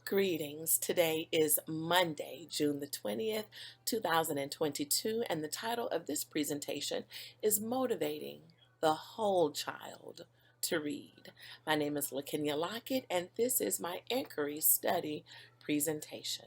Greetings. Today is Monday, June the 20th, 2022, and the title of this presentation is Motivating the Whole Child to Read. My name is LaKenya Lockett, and this is my inquiry study presentation.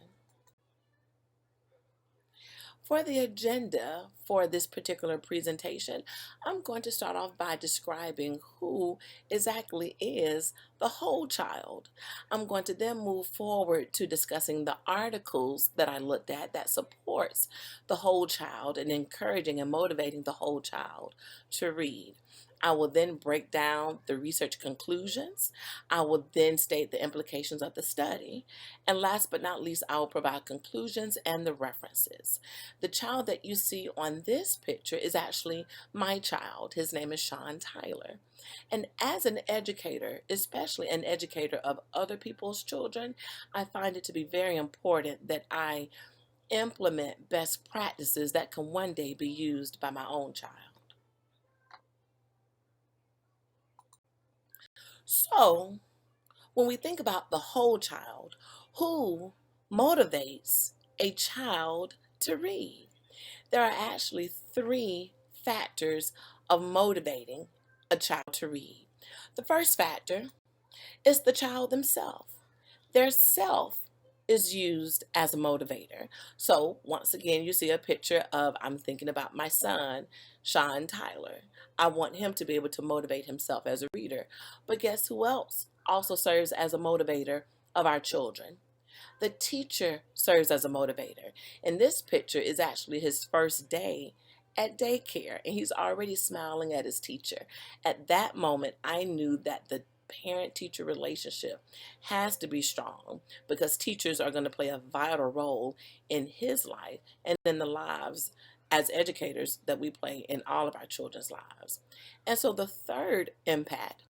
For the agenda for this particular presentation, I'm going to start off by describing who exactly is the whole child. I'm going to then move forward to discussing the articles that I looked at that supports the whole child and encouraging and motivating the whole child to read. I will then break down the research conclusions. I will then state the implications of the study. And last but not least, I will provide conclusions and the references. The child that you see on this picture is actually my child. His name is Sean Tyler. And as an educator, especially an educator of other people's children, I find it to be very important that I implement best practices that can one day be used by my own child. So, when we think about the whole child, who motivates a child to read? There are actually three factors of motivating a child to read. The first factor is the child themselves. Their self is used as a motivator. So once again, you see a picture of, I'm thinking about my son, Sean Tyler. I want him to be able to motivate himself as a reader. But guess who else also serves as a motivator of our children? The teacher serves as a motivator. And this picture is actually his first day at daycare, and he's already smiling at his teacher. At that moment, I knew that the parent-teacher relationship has to be strong because teachers are going to play a vital role in his life and in the lives as educators that we play in all of our children's lives. And so the third impact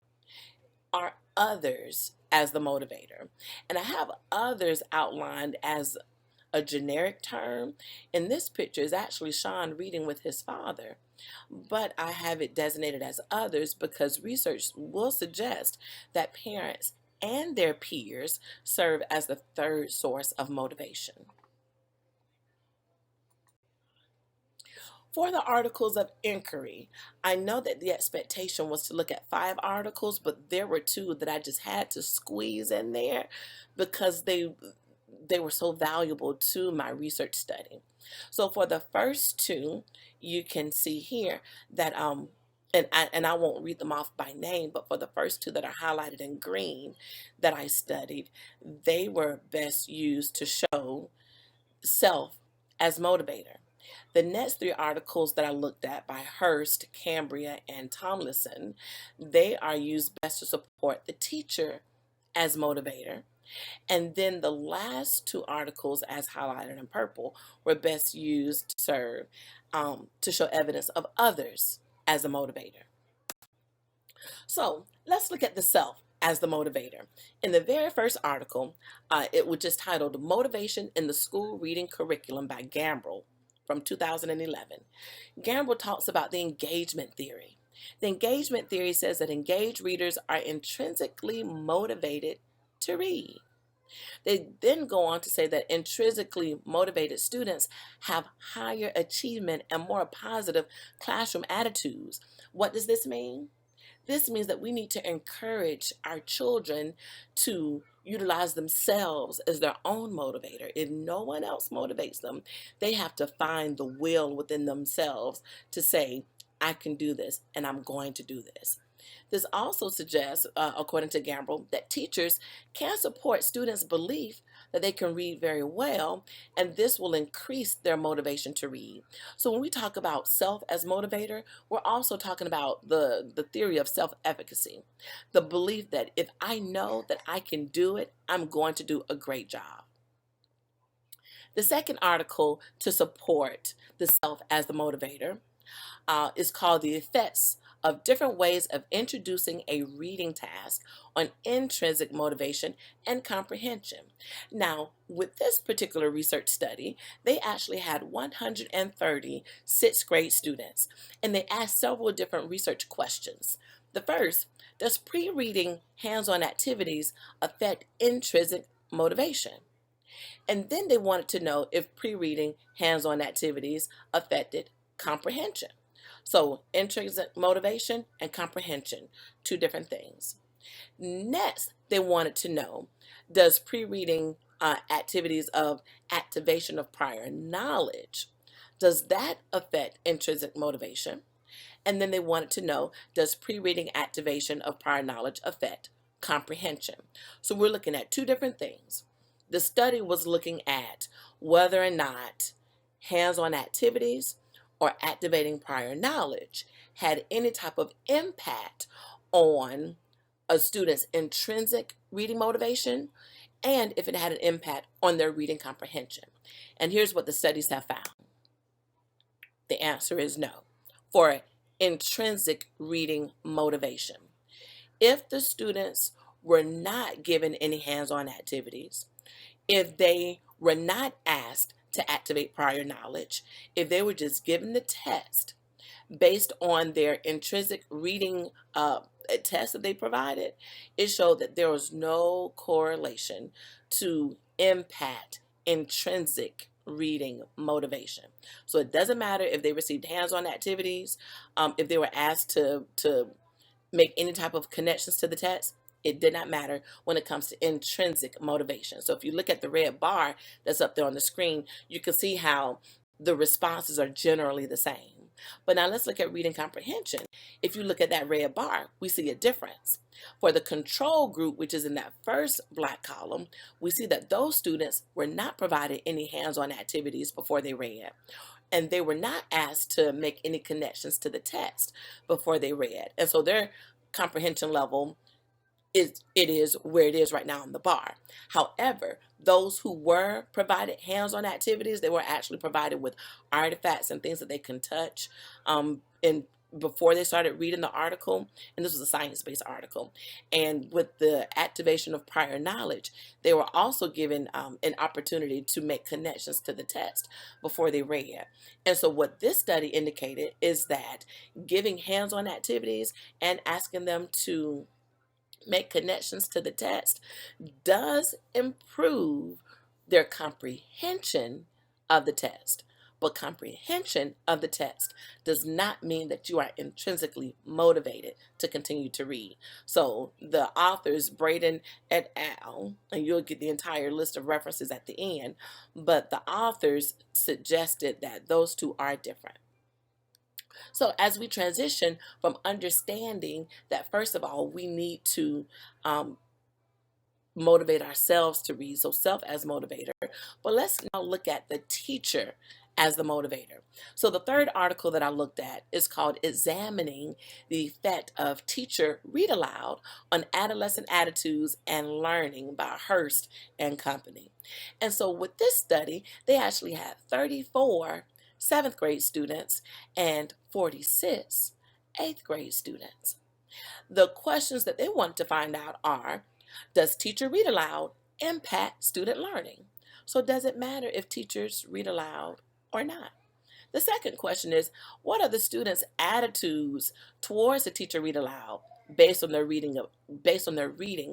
are others as the motivator. And I have others outlined as a generic term. In this picture is actually Sean reading with his father, but I have it designated as others because research will suggest that parents and their peers serve as the third source of motivation. For the articles of inquiry, I know that the expectation was to look at 5 articles, but there were 2 that I just had to squeeze in there because they were so valuable to my research study. So for the first 2, you can see here that and I won't read them off by name, but for the first 2 that are highlighted in green that I studied, they were best used to show self as motivator. The next 3 articles that I looked at by Hurst, Cambria, and Tomlinson, they are used best to support the teacher as motivator. And then the last 2 articles, as highlighted in purple, were best used to serve to show evidence of others as a motivator. So let's look at the self as the motivator. In the very first article, it was just titled Motivation in the School Reading Curriculum by Gambrill from 2011. Gambrill talks about the engagement theory. The engagement theory says that engaged readers are intrinsically motivated to read. They then go on to say that intrinsically motivated students have higher achievement and more positive classroom attitudes. What does this mean? This means that we need to encourage our children to utilize themselves as their own motivator. If no one else motivates them, they have to find the will within themselves to say, I can do this and I'm going to do this. This also suggests, according to Gambrill, that teachers can support students' belief that they can read very well, and this will increase their motivation to read. So when we talk about self as motivator, we're also talking about the theory of self-efficacy, the belief that if I know that I can do it, I'm going to do a great job. The second article to support the self as the motivator is called The Effects of Different Ways of Introducing a Reading Task on Intrinsic Motivation and Comprehension. Now, with this particular research study, they actually had 130 sixth grade students, and they asked several different research questions. The first, does pre-reading hands-on activities affect intrinsic motivation. And then they wanted to know if pre-reading hands-on activities affected comprehension. So intrinsic motivation and comprehension, two different things. Next, they wanted to know, does pre-reading activities of activation of prior knowledge, does that affect intrinsic motivation? And then they wanted to know, does pre-reading activation of prior knowledge affect comprehension? So we're looking at two different things. The study was looking at whether or not hands-on activities or activating prior knowledge had any type of impact on a student's intrinsic reading motivation and if it had an impact on their reading comprehension. And here's what the studies have found. The answer is no. For intrinsic reading motivation, if the students were not given any hands-on activities, if they were not asked to activate prior knowledge, if they were just given the test based on their intrinsic reading test that they provided, it showed that there was no correlation to impact intrinsic reading motivation. So it doesn't matter if they received hands-on activities, if they were asked to make any type of connections to the text, it did not matter when it comes to intrinsic motivation. So if you look at the red bar that's up there on the screen, you can see how the responses are generally the same. But now let's look at reading comprehension. If you look at that red bar, we see a difference. For the control group, which is in that first black column, we see that those students were not provided any hands-on activities before they read. And they were not asked to make any connections to the text before they read. And so their comprehension level it is where it is right now on the bar. However, those who were provided hands-on activities, they were actually provided with artifacts and things that they can touch and before they started reading the article, and this was a science-based article, and with the activation of prior knowledge, they were also given an opportunity to make connections to the text before they read. And so what this study indicated is that giving hands-on activities and asking them to make connections to the text does improve their comprehension of the text. But comprehension of the text does not mean that you are intrinsically motivated to continue to read. So the authors, Braden et al., and you'll get the entire list of references at the end, but the authors suggested that those two are different. So as we transition from understanding that, first of all, we need to motivate ourselves to read, so self as motivator, but let's now look at the teacher as the motivator. So the third article that I looked at is called Examining the Effect of Teacher Read Aloud on Adolescent Attitudes and Learning by Hurst and Company. And so with this study, they actually had 34 7th grade students and 46 8th grade students. The questions that they wanted to find out are, does teacher read aloud impact student learning? So does it matter if teachers read aloud or not? The second question is, what are the students' attitudes towards the teacher read aloud based on their reading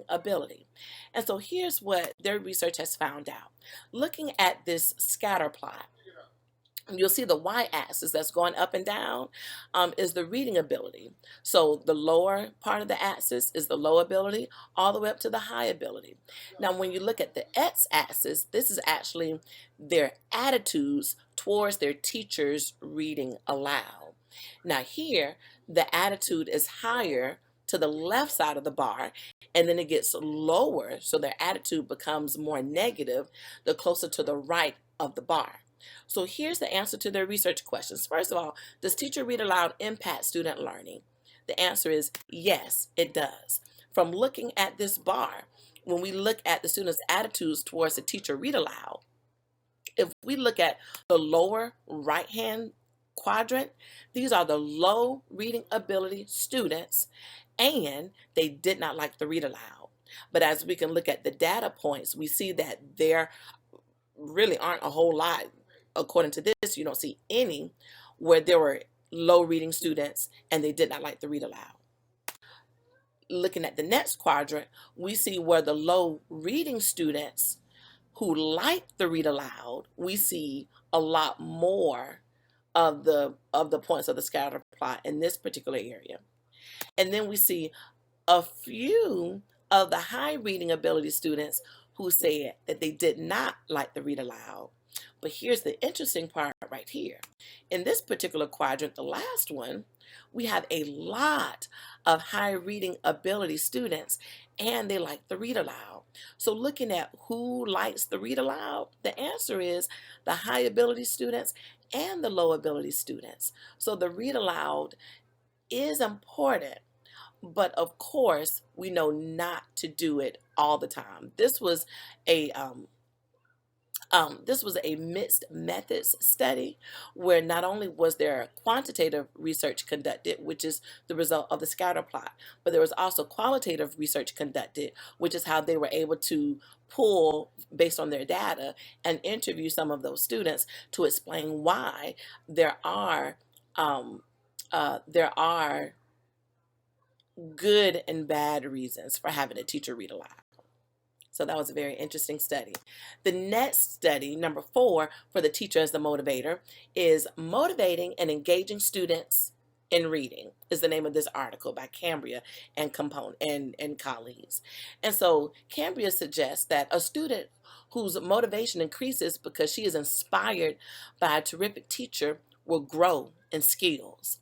ability? And so here's what their research has found out. Looking at this scatter plot, you'll see the y-axis that's going up and down is the reading ability. So the lower part of the axis is the low ability all the way up to the high ability. Now when you look at the x-axis, this is actually their attitudes towards their teachers reading aloud. Now here, the attitude is higher to the left side of the bar, and then it gets lower, so their attitude becomes more negative the closer to the right of the bar. So here's the answer to their research questions. First of all, does teacher read aloud impact student learning? The answer is yes, it does. From looking at this bar, when we look at the students' attitudes towards the teacher read aloud, if we look at the lower right-hand quadrant, these are the low reading ability students, and they did not like the read aloud. But as we can look at the data points, we see that there really aren't a whole lot. According to this, you don't see any where there were low reading students and they did not like the read aloud. looking at the next quadrant, we see where the low reading students who like to read aloud, we see a lot more of the points of the scatter plot in this particular area. And then we see a few of the high reading ability students who said that they did not like to read aloud. But here's the interesting part right here. In this particular quadrant, the last one, we have a lot of high reading ability students and they like to read aloud. So looking at who likes to read aloud, the answer is the high ability students and the low ability students. So the read aloud is important, but of course, we know not to do it all the time. A this was a mixed methods study where not only was there quantitative research conducted, which is the result of the scatter plot, but there was also qualitative research conducted, which is how they were able to pull based on their data and interview some of those students to explain why there are there are good and bad reasons for having a teacher read aloud. So that was a very interesting study. The next study, number 4, for the teacher as the motivator, is motivating and engaging students in reading, is the name of this article by Cambria and colleagues. And so Cambria suggests that a student whose motivation increases because she is inspired by a terrific teacher will grow in skills.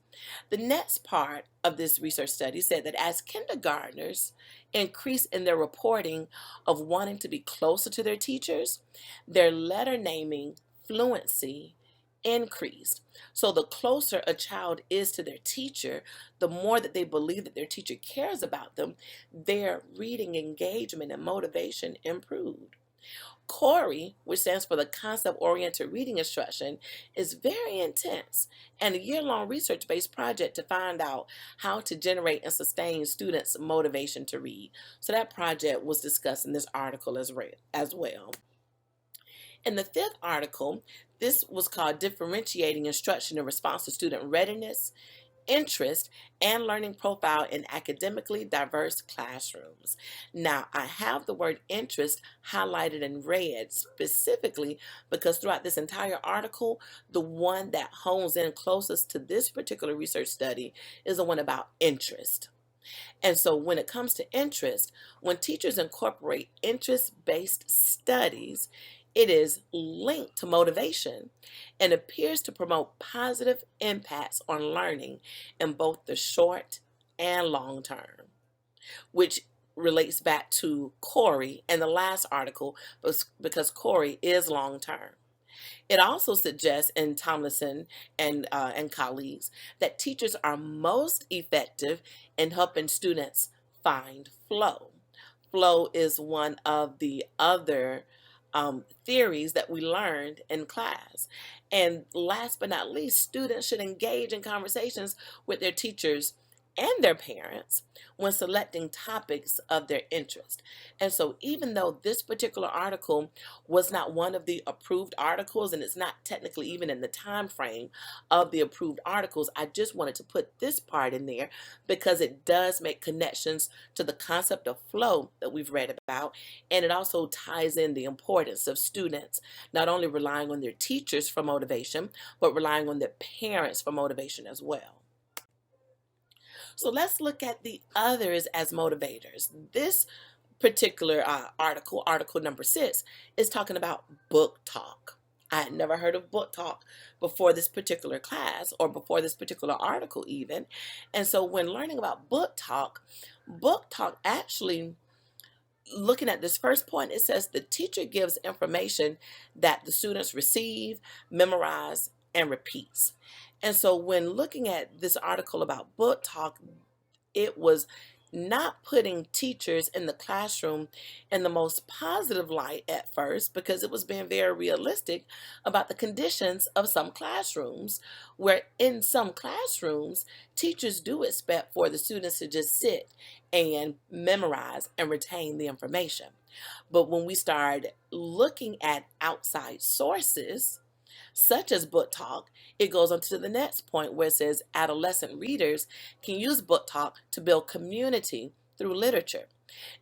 The next part of this research study said that as kindergartners increase in their reporting of wanting to be closer to their teachers, their letter naming fluency increased. So the closer a child is to their teacher, the more that they believe that their teacher cares about them, their reading engagement and motivation improved. CORI, which stands for the Concept-Oriented Reading Instruction, is very intense and a year-long research-based project to find out how to generate and sustain students' motivation to read. So that project was discussed in this article as well. In the 5th article, this was called Differentiating Instruction in Response to Student Readiness, Interest, and Learning Profile in Academically Diverse Classrooms. Now, I have the word interest highlighted in red specifically because throughout this entire article, the one that hones in closest to this particular research study is the one about interest. And so when it comes to interest, when teachers incorporate interest-based studies, it is linked to motivation and appears to promote positive impacts on learning in both the short and long term, which relates back to CORI and the last article because CORI is long term. It also suggests in Tomlinson and colleagues that teachers are most effective in helping students find flow. Flow is one of the other theories that we learned in class. And last but not least, students should engage in conversations with their teachers and their parents when selecting topics of their interest. And so even though this particular article was not one of the approved articles and it's not technically even in the time frame of the approved articles, I just wanted to put this part in there because it does make connections to the concept of flow that we've read about, and it also ties in the importance of students not only relying on their teachers for motivation, but relying on their parents for motivation as well. So let's look at the others as motivators. This particular article number 6, is talking about book talk. I had never heard of book talk before this particular class or before this particular article even. And so when learning about book talk actually, looking at this first point, it says the teacher gives information that the students receive, memorize, and repeats. And so when looking at this article about book talk, it was not putting teachers in the classroom in the most positive light at first because it was being very realistic about the conditions of some classrooms, where in some classrooms, teachers do expect for the students to just sit and memorize and retain the information. But when we start looking at outside sources, such as book talk, it goes on to the next point where it says adolescent readers can use book talk to build community through literature.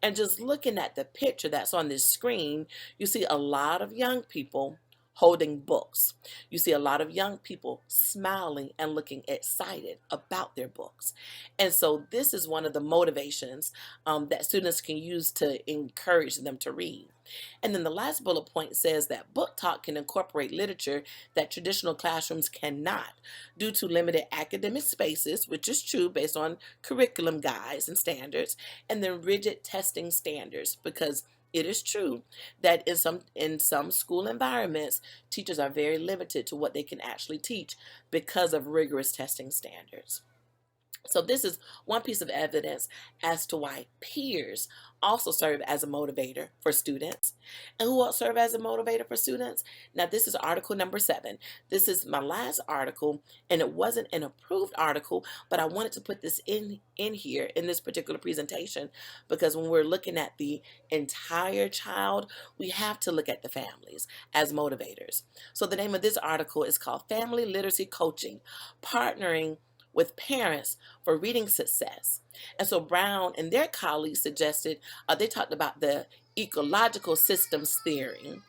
And just looking at the picture that's on this screen, you see a lot of young people holding books. You see a lot of young people smiling and looking excited about their books. And so this is one of the motivations that students can use to encourage them to read. And then the last bullet point says that book talk can incorporate literature that traditional classrooms cannot due to limited academic spaces, which is true based on curriculum guides and standards, and then rigid testing standards, because it is true that in some school environments, teachers are very limited to what they can actually teach because of rigorous testing standards. So this is one piece of evidence as to why peers also serve as a motivator for students. And who else serve as a motivator for students? Now this is article number 7. This is my last article, and it wasn't an approved article, but I wanted to put this in here in this particular presentation, because when we're looking at the entire child, we have to look at the families as motivators. So the name of this article is called Family Literacy Coaching: Partnering with Parents for Reading Success. And so Brown and their colleagues suggested, they talked about the ecological systems theory.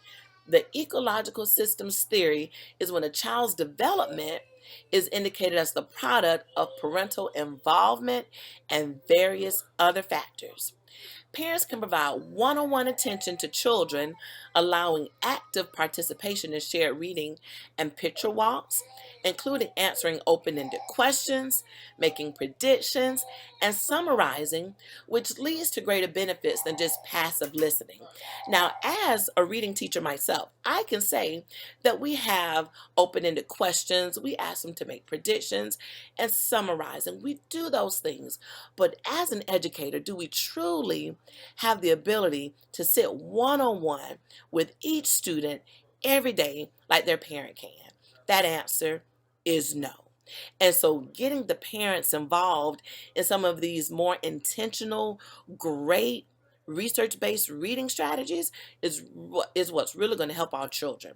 The ecological systems theory is when a child's development is indicated as the product of parental involvement and various other factors. Parents can provide one-on-one attention to children, allowing active participation in shared reading and picture walks, including answering open-ended questions, making predictions, and summarizing, which leads to greater benefits than just passive listening. Now, as a reading teacher myself, I can say that we have open-ended questions, we ask them to make predictions, and summarizing. We do those things. But as an educator, do we truly have the ability to sit one-on-one with each student every day like their parent can? That answer is no. And so getting the parents involved in some of these more intentional, great research-based reading strategies is what's really going to help our children.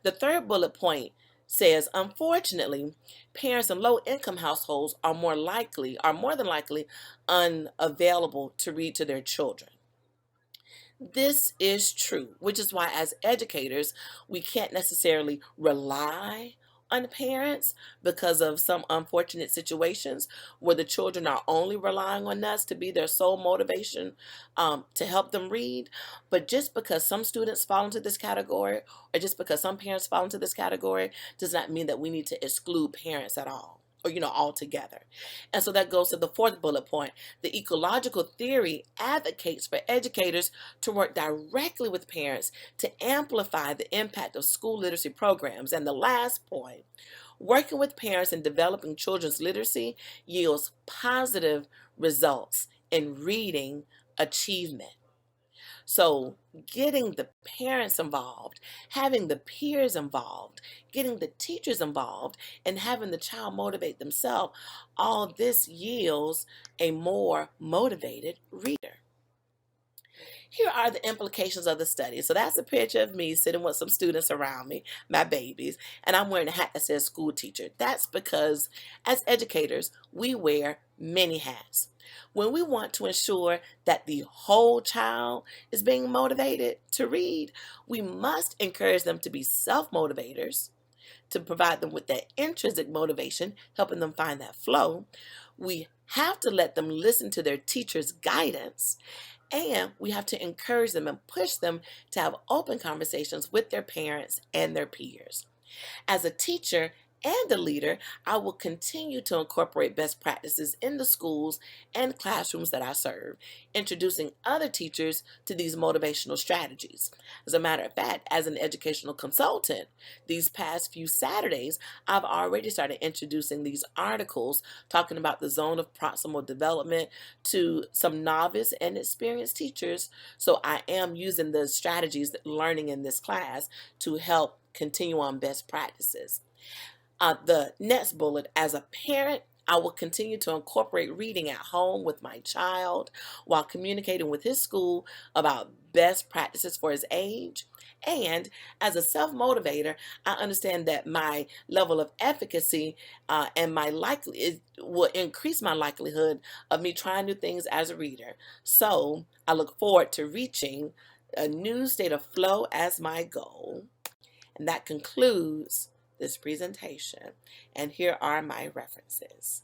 The third bullet point says, unfortunately, parents in low-income households are more than likely unavailable to read to their children. This is true, which is why as educators, we can't necessarily rely on parents because of some unfortunate situations where the children are only relying on us to be their sole motivation to help them read. But just because some students fall into this category, or just because some parents fall into this category, does not mean that we need to exclude parents at all, or altogether. And so that goes to the fourth bullet point. The ecological theory advocates for educators to work directly with parents to amplify the impact of school literacy programs. And the last point, working with parents in developing children's literacy yields positive results in reading achievement. So getting the parents involved, having the peers involved, getting the teachers involved, and having the child motivate themselves, all this yields a more motivated reader. Here are the implications of the study. So that's a picture of me sitting with some students around me, my babies, and I'm wearing a hat that says school teacher. That's because as educators, we wear many hats. When we want to ensure that the whole child is being motivated to read, we must encourage them to be self-motivators, to provide them with that intrinsic motivation, helping them find that flow. We have to let them listen to their teacher's guidance, and we have to encourage them and push them to have open conversations with their parents and their peers. As a teacher and a leader, I will continue to incorporate best practices in the schools and classrooms that I serve, introducing other teachers to these motivational strategies. As a matter of fact, as an educational consultant, these past few Saturdays, I've already started introducing these articles talking about the zone of proximal development to some novice and experienced teachers. So I am using the strategies that learning in this class to help continue on best practices. The next bullet, as a parent, I will continue to incorporate reading at home with my child while communicating with his school about best practices for his age. And as a self motivator, I understand that my level of efficacy and my likely it will increase my likelihood of me trying new things as a reader. So I look forward to reaching a new state of flow as my goal. And that concludes this presentation. And here are my references.